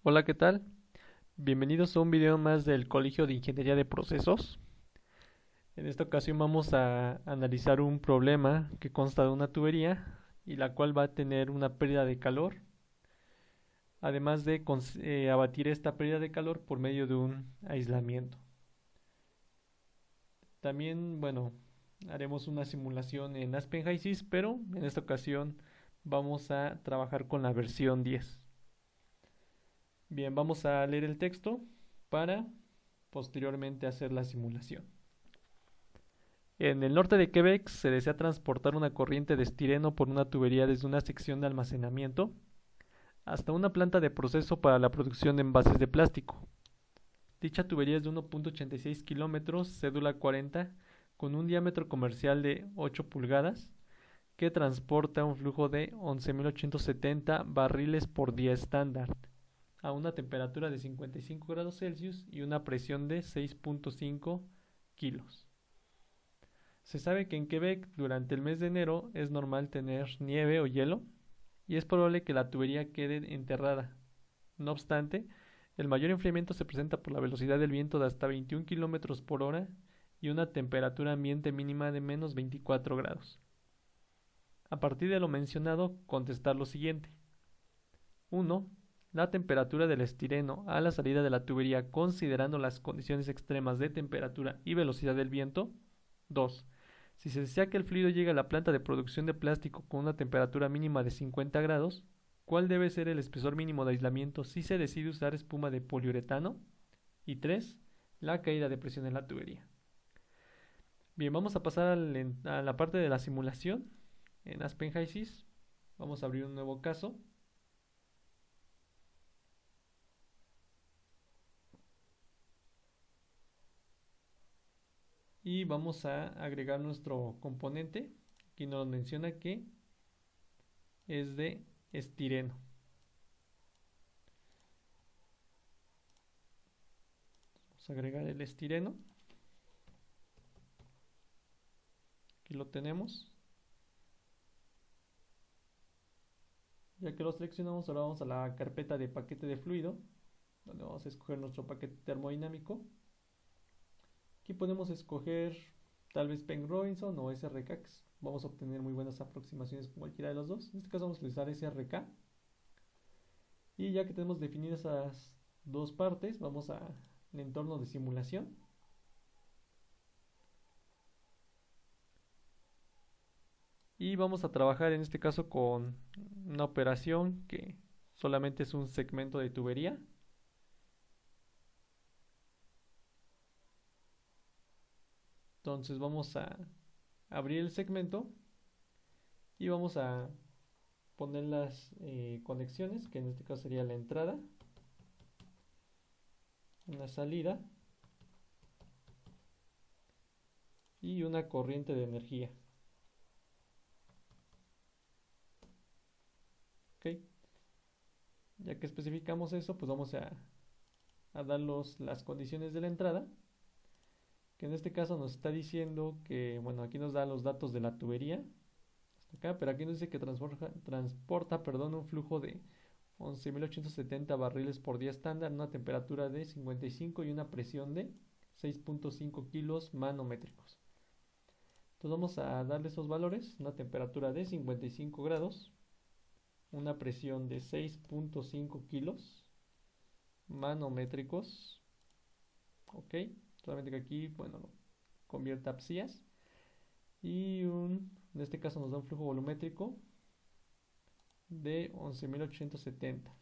Hola, ¿qué tal? Bienvenidos a un video más del Colegio de Ingeniería de Procesos. En esta ocasión vamos a analizar un problema que consta de una tubería y la cual va a tener una pérdida de calor, además de abatir esta pérdida de calor por medio de un aislamiento. También, bueno, haremos una simulación en Aspen HySys, pero en esta ocasión vamos a trabajar con la versión 10. Bien, vamos a leer el texto para posteriormente hacer la simulación. En el norte de Quebec se desea transportar una corriente de estireno por una tubería desde una sección de almacenamiento hasta una planta de proceso para la producción de envases de plástico. Dicha tubería es de 1.86 kilómetros, cédula 40, con un diámetro comercial de 8 pulgadas, que transporta un flujo de 11.870 barriles por día estándar, a una temperatura de 55 grados Celsius y una presión de 6.5 kilos. Se sabe que en Quebec durante el mes de enero es normal tener nieve o hielo y es probable que la tubería quede enterrada. No obstante, el mayor enfriamiento se presenta por la velocidad del viento de hasta 21 km por hora y una temperatura ambiente mínima de menos 24 grados. A partir de lo mencionado, contestar lo siguiente. 1. La temperatura del estireno a la salida de la tubería considerando las condiciones extremas de temperatura y velocidad del viento. 2. Si se desea que el fluido llegue a la planta de producción de plástico con una temperatura mínima de 50 grados, ¿cuál debe ser el espesor mínimo de aislamiento si se decide usar espuma de poliuretano? Y 3. La caída de presión en la tubería. Bien, vamos a pasar a la parte de la simulación en Aspen HySys. Vamos a abrir un nuevo caso y vamos a agregar nuestro componente. Aquí nos menciona que es de estireno. Vamos a agregar el estireno. Aquí lo tenemos. Ya que lo seleccionamos, ahora vamos a la carpeta de paquete de fluido, donde vamos a escoger nuestro paquete termodinámico. Aquí podemos escoger tal vez Penn Robinson o SRK. Vamos a obtener muy buenas aproximaciones con cualquiera de los dos. En este caso vamos a utilizar SRK. Y ya que tenemos definidas esas dos partes, vamos al entorno de simulación. Y vamos a trabajar en este caso con una operación que solamente es un segmento de tubería. Entonces vamos a abrir el segmento y vamos a poner las conexiones, que en este caso sería la entrada, una salida y una corriente de energía. ¿Ok? Ya que especificamos eso, pues vamos a dar las condiciones de la entrada, que en este caso nos está diciendo que, bueno, aquí nos da los datos de la tubería, hasta acá, pero aquí nos dice que transporta un flujo de 11.870 barriles por día estándar, una temperatura de 55 y una presión de 6.5 kilos manométricos. Entonces vamos a darle esos valores, una temperatura de 55 grados, una presión de 6.5 kilos manométricos, ok, solamente que aquí, bueno, lo convierte a psias, y en este caso nos da un flujo volumétrico de 11.870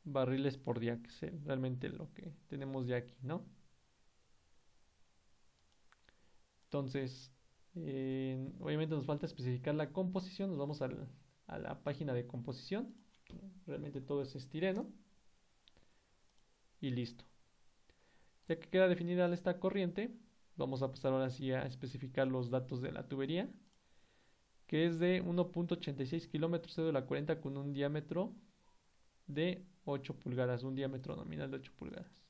barriles por día, que es realmente lo que tenemos ya aquí, ¿no? Entonces, obviamente nos falta especificar la composición, nos vamos a la página de composición, realmente todo es estireno y listo. Ya que queda definida esta corriente, vamos a pasar ahora sí a especificar los datos de la tubería, que es de 1.86 kilómetros de la 40 con un diámetro de 8 pulgadas, un diámetro nominal de 8 pulgadas.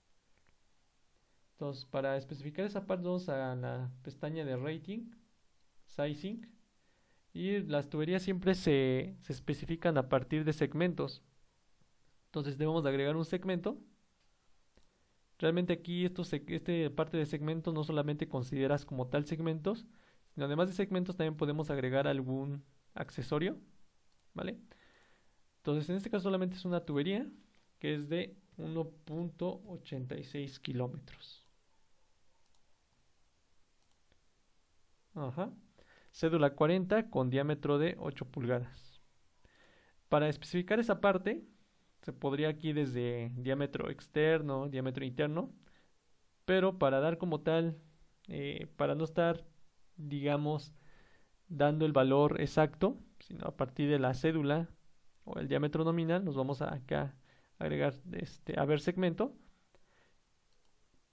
Entonces, para especificar esa parte, vamos a la pestaña de rating, sizing, Y las tuberías siempre se especifican a partir de segmentos. Entonces debemos de agregar un segmento. Realmente aquí este parte de segmentos no solamente consideras como tal segmentos, sino además de segmentos también podemos agregar algún accesorio, ¿vale? Entonces en este caso solamente es una tubería que es de 1.86 kilómetros. Ajá. Cédula 40 con diámetro de 8 pulgadas. Para especificar esa parte, se podría aquí desde diámetro externo, diámetro interno, pero para dar como tal, para no estar, digamos, dando el valor exacto, sino a partir de la cédula o el diámetro nominal, nos vamos a acá agregar a ver segmento.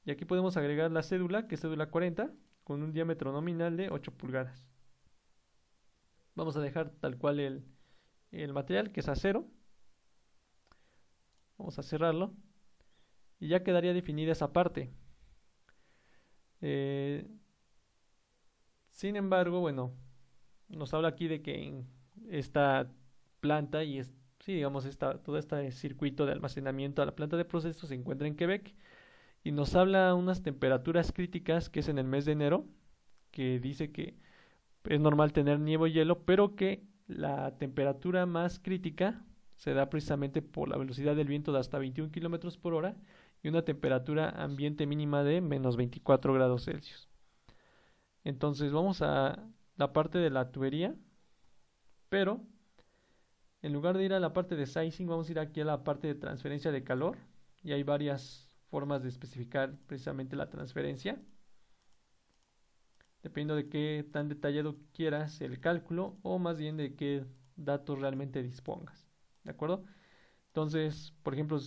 Y aquí podemos agregar la cédula, que es cédula 40, con un diámetro nominal de 8 pulgadas. Vamos a dejar tal cual el material, que es acero. Vamos a cerrarlo. Y ya quedaría definida esa parte. Eh, Sin embargo, bueno, nos habla aquí de que en esta planta sí, digamos, todo este circuito de almacenamiento a la planta de proceso se encuentra en Quebec y nos habla unas temperaturas críticas que es en el mes de enero, que dice que es normal tener nieve y hielo, pero que la temperatura más crítica se da precisamente por la velocidad del viento de hasta 21 kilómetros por hora y una temperatura ambiente mínima de menos 24 grados Celsius. Entonces vamos a la parte de la tubería, pero en lugar de ir a la parte de sizing, vamos a ir aquí a la parte de transferencia de calor y hay varias formas de especificar precisamente la transferencia. Dependiendo de qué tan detallado quieras el cálculo o más bien de qué datos realmente dispongas. ¿De acuerdo? Entonces, por ejemplo,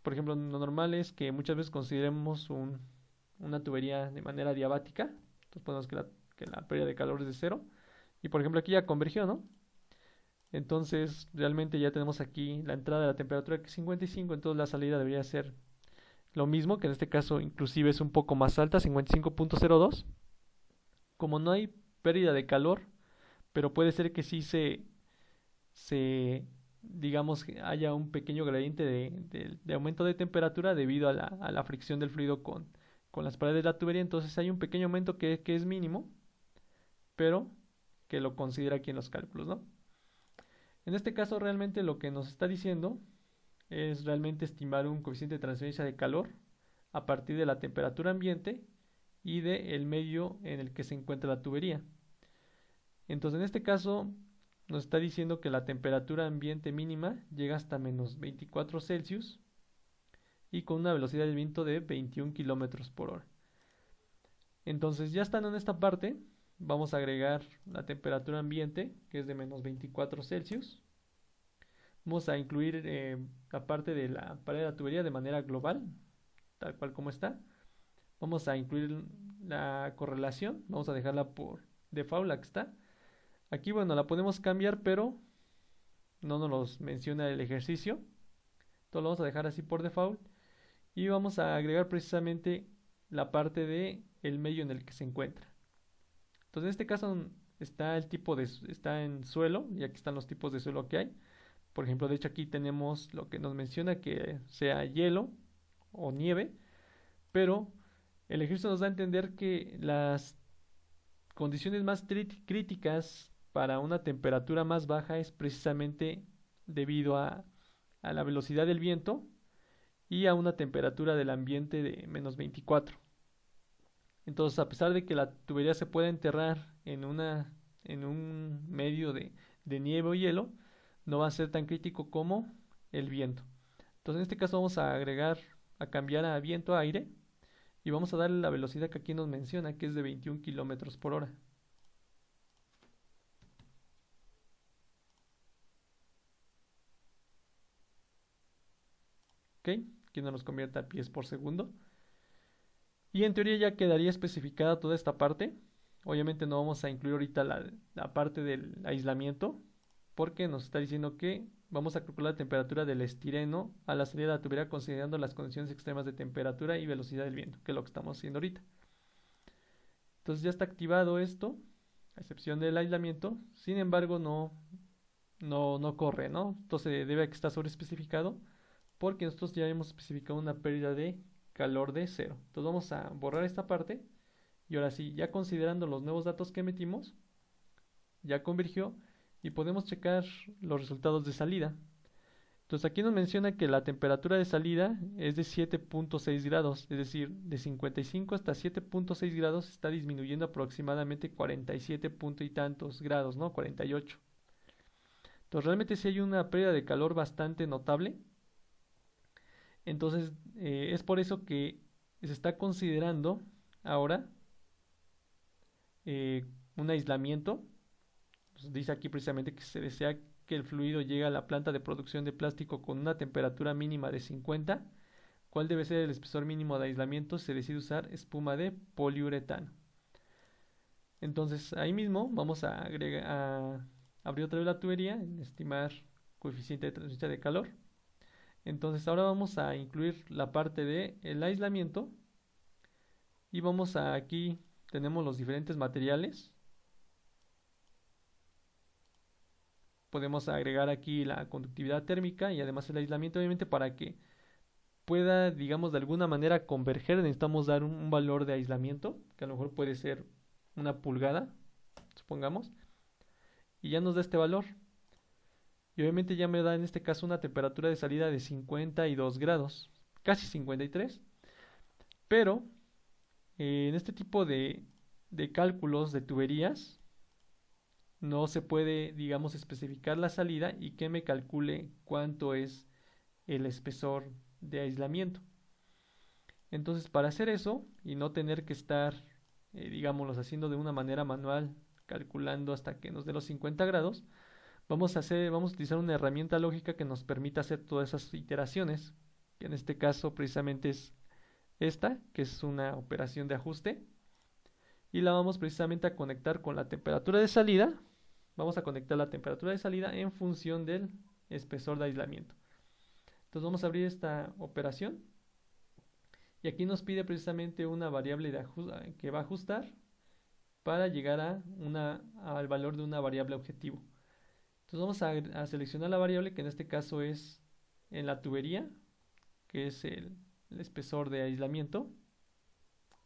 lo normal es que muchas veces consideremos una tubería de manera diabática. Entonces ponemos que la pérdida de calor es de cero. Y por ejemplo aquí ya convergió, ¿no? Entonces realmente ya tenemos aquí la entrada de la temperatura que es 55, entonces la salida debería ser lo mismo, que en este caso inclusive es un poco más alta, 55.02. Como no hay pérdida de calor, pero puede ser que sí digamos, que haya un pequeño gradiente de aumento de temperatura debido a la fricción del fluido con las paredes de la tubería. Entonces hay un pequeño aumento que es mínimo, pero que lo considera aquí en los cálculos, ¿no? En este caso realmente lo que nos está diciendo es realmente estimar un coeficiente de transferencia de calor a partir de la temperatura ambiente y del medio en el que se encuentra la tubería. Entonces en este caso nos está diciendo que la temperatura ambiente mínima llega hasta menos 24 Celsius y con una velocidad de viento de 21 kilómetros por hora. Entonces ya estando en esta parte, vamos a agregar la temperatura ambiente, que es de menos 24 Celsius. Vamos a incluir la parte de la pared de la tubería de manera global, tal cual como está. Vamos a incluir la correlación, vamos a dejarla por default, la que está. Aquí, bueno, la podemos cambiar, pero no nos menciona el ejercicio. Entonces lo vamos a dejar así por default. Y vamos a agregar precisamente la parte de el medio en el que se encuentra. Entonces en este caso está está en suelo, y aquí están los tipos de suelo que hay. Por ejemplo, de hecho aquí tenemos lo que nos menciona que sea hielo o nieve, pero el ejercicio nos da a entender que las condiciones más críticas para una temperatura más baja es precisamente debido a la velocidad del viento y a una temperatura del ambiente de menos 24. Entonces, a pesar de que la tubería se pueda enterrar en un medio de nieve o hielo, no va a ser tan crítico como el viento. Entonces, en este caso vamos a cambiar a viento a aire y vamos a darle la velocidad que aquí nos menciona, que es de 21 kilómetros por hora. ¿Ok? Que no nos convierta a pies por segundo. Y en teoría ya quedaría especificada toda esta parte. Obviamente no vamos a incluir ahorita la parte del aislamiento, porque nos está diciendo que vamos a calcular la temperatura del estireno a la salida de la tubería considerando las condiciones extremas de temperatura y velocidad del viento, que es lo que estamos haciendo ahorita. Entonces ya está activado esto. a excepción del aislamiento. Sin embargo, no corre, ¿no? Entonces debe que estar sobreespecificado porque nosotros ya hemos especificado una pérdida de calor de 0. Entonces vamos a borrar esta parte y ahora sí, ya considerando los nuevos datos que metimos, ya convergió y podemos checar los resultados de salida. Entonces aquí nos menciona que la temperatura de salida es de 7.6 grados, es decir, de 55 hasta 7.6 grados está disminuyendo aproximadamente 47 punto y tantos grados, ¿no? 48. Entonces realmente sí hay una pérdida de calor bastante notable. Entonces es por eso que se está considerando ahora un aislamiento. Pues dice aquí precisamente que se desea que el fluido llegue a la planta de producción de plástico con una temperatura mínima de 50. ¿Cuál debe ser el espesor mínimo de aislamiento? Se decide usar espuma de poliuretano. Entonces ahí mismo vamos a abrir otra vez la tubería, en estimar coeficiente de transferencia de calor. Entonces ahora vamos a incluir la parte de el aislamiento y vamos a aquí tenemos los diferentes materiales. Podemos agregar aquí la conductividad térmica y además el aislamiento, obviamente para que pueda, digamos, de alguna manera converger, necesitamos dar un valor de aislamiento, que a lo mejor puede ser una pulgada, supongamos, y ya nos da este valor. Y obviamente ya me da en este caso una temperatura de salida de 52 grados, casi 53. Pero en este tipo de cálculos de tuberías no se puede, digamos, especificar la salida y que me calcule cuánto es el espesor de aislamiento. Entonces, para hacer eso y no tener que estar, digámoslo, haciendo de una manera manual, calculando hasta que nos dé los 50 grados, vamos a utilizar una herramienta lógica que nos permita hacer todas esas iteraciones, que en este caso precisamente es esta, que es una operación de ajuste, y la vamos precisamente a conectar con la temperatura de salida. Vamos a conectar la temperatura de salida en función del espesor de aislamiento. Entonces vamos a abrir esta operación y aquí nos pide precisamente una variable que va a ajustar para llegar al valor de una variable objetivo. Entonces vamos a seleccionar la variable que en este caso es en la tubería, que es el espesor de aislamiento.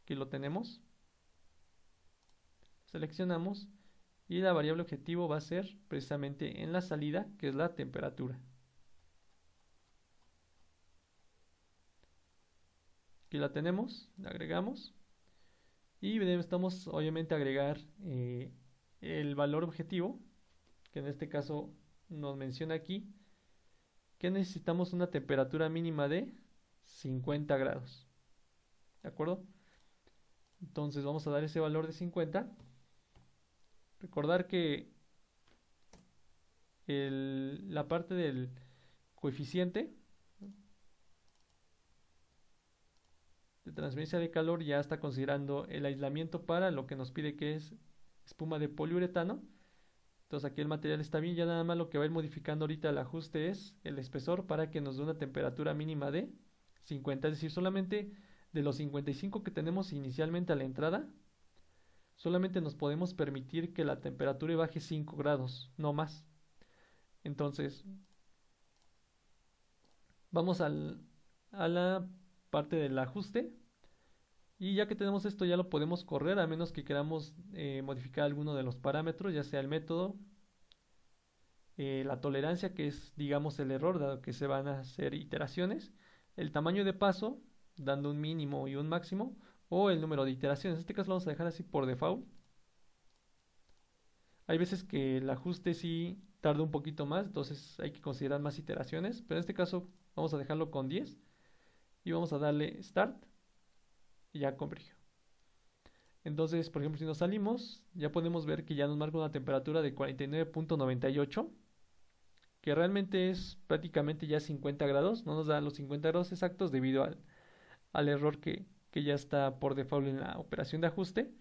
Aquí lo tenemos. Seleccionamos y la variable objetivo va a ser precisamente en la salida, que es la temperatura. Aquí la tenemos, la agregamos y necesitamos obviamente agregar el valor objetivo, que en este caso nos menciona aquí que necesitamos una temperatura mínima de 50 grados. ¿De acuerdo? Entonces vamos a dar ese valor de 50. Recordar que la parte del coeficiente de transferencia de calor ya está considerando el aislamiento para lo que nos pide, que es espuma de poliuretano. Entonces aquí el material está bien, ya nada más lo que va a ir modificando ahorita el ajuste es el espesor para que nos dé una temperatura mínima de 50, es decir, solamente de los 55 que tenemos inicialmente a la entrada, solamente nos podemos permitir que la temperatura baje 5 grados, no más. Entonces, vamos a la parte del ajuste y ya que tenemos esto ya lo podemos correr, a menos que queramos modificar alguno de los parámetros, ya sea el método, la tolerancia, que es, digamos, el error, dado que se van a hacer iteraciones, el tamaño de paso, dando un mínimo y un máximo, o el número de iteraciones. En este caso lo vamos a dejar así por default. Hay veces que el ajuste sí tarda un poquito más, entonces hay que considerar más iteraciones, pero en este caso vamos a dejarlo con 10 y vamos a darle Start y ya convergió. Entonces, por ejemplo, si nos salimos, ya podemos ver que ya nos marca una temperatura de 49.98, que realmente es prácticamente ya 50 grados, no nos da los 50 grados exactos debido al error que ya está por default en la operación de ajuste.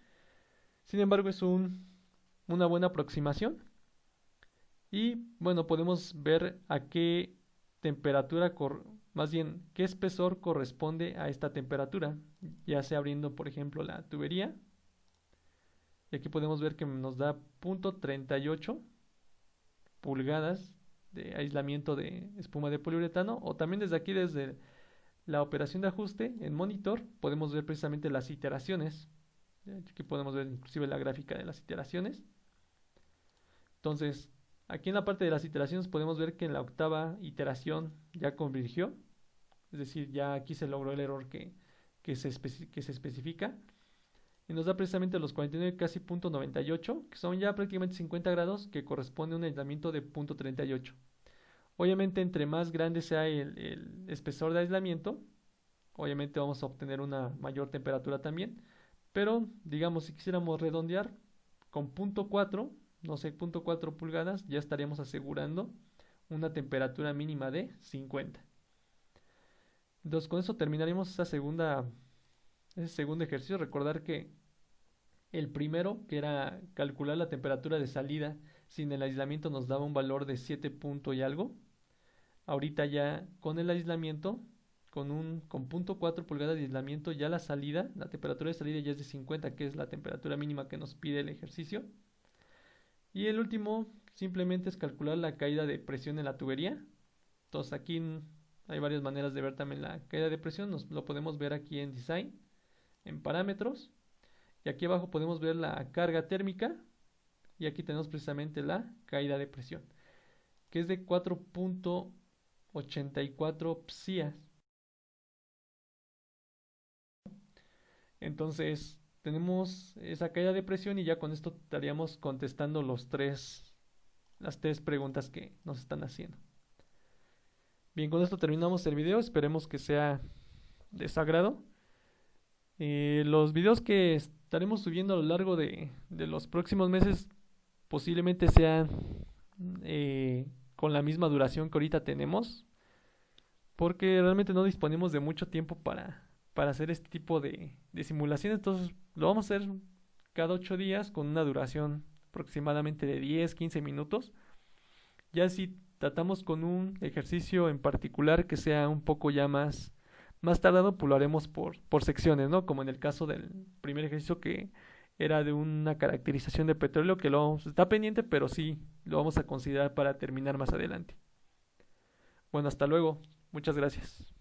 Sin embargo, es una buena aproximación. Y bueno, podemos ver a qué temperatura, más bien, qué espesor corresponde a esta temperatura, ya sea abriendo, por ejemplo, la tubería. Y aquí podemos ver que nos da 0.38 pulgadas de aislamiento de espuma de poliuretano. O también desde aquí, desde la operación de ajuste en monitor, podemos ver precisamente las iteraciones. Aquí podemos ver inclusive la gráfica de las iteraciones. Entonces, aquí en la parte de las iteraciones podemos ver que en la octava iteración ya convirtió. Es decir, ya aquí se logró el error que se especifica. Y nos da precisamente los 49 casi 0.98, que son ya prácticamente 50 grados, que corresponde a un aislamiento de 0.38. Obviamente, entre más grande sea el espesor de aislamiento, obviamente vamos a obtener una mayor temperatura también. Pero, digamos, si quisiéramos redondear, con 0.4, no sé, 0.4 pulgadas, ya estaríamos asegurando una temperatura mínima de 50. Entonces, con eso terminaremos ese segundo ejercicio. Recordar que el primero, que era calcular la temperatura de salida sin el aislamiento, nos daba un valor de 7 punto y algo. Ahorita ya con el aislamiento, con 0.4 pulgadas de aislamiento, ya la temperatura de salida ya es de 50, que es la temperatura mínima que nos pide el ejercicio. Y el último simplemente es calcular la caída de presión en la tubería. Entonces aquí hay varias maneras de ver también la caída de presión. Lo podemos ver aquí en Design, en Parámetros. Y aquí abajo podemos ver la carga térmica. Y aquí tenemos precisamente la caída de presión, que es de 4.84 psias. Entonces tenemos esa caída de presión y ya con esto estaríamos contestando las tres preguntas que nos están haciendo. Bien, con esto terminamos el video. Esperemos que sea de su agrado. Los videos que estaremos subiendo a lo largo de los próximos meses posiblemente sean con la misma duración que ahorita tenemos, porque realmente no disponemos de mucho tiempo para hacer este tipo de simulaciones. Entonces lo vamos a hacer cada 8 días con una duración aproximadamente de 10-15 minutos. Ya si tratamos con un ejercicio en particular que sea un poco ya más tardado, pues lo haremos por secciones, ¿no? Como en el caso del primer ejercicio, que era de una caracterización de petróleo, que está pendiente, pero sí lo vamos a considerar para terminar más adelante. Bueno, hasta luego. Muchas gracias.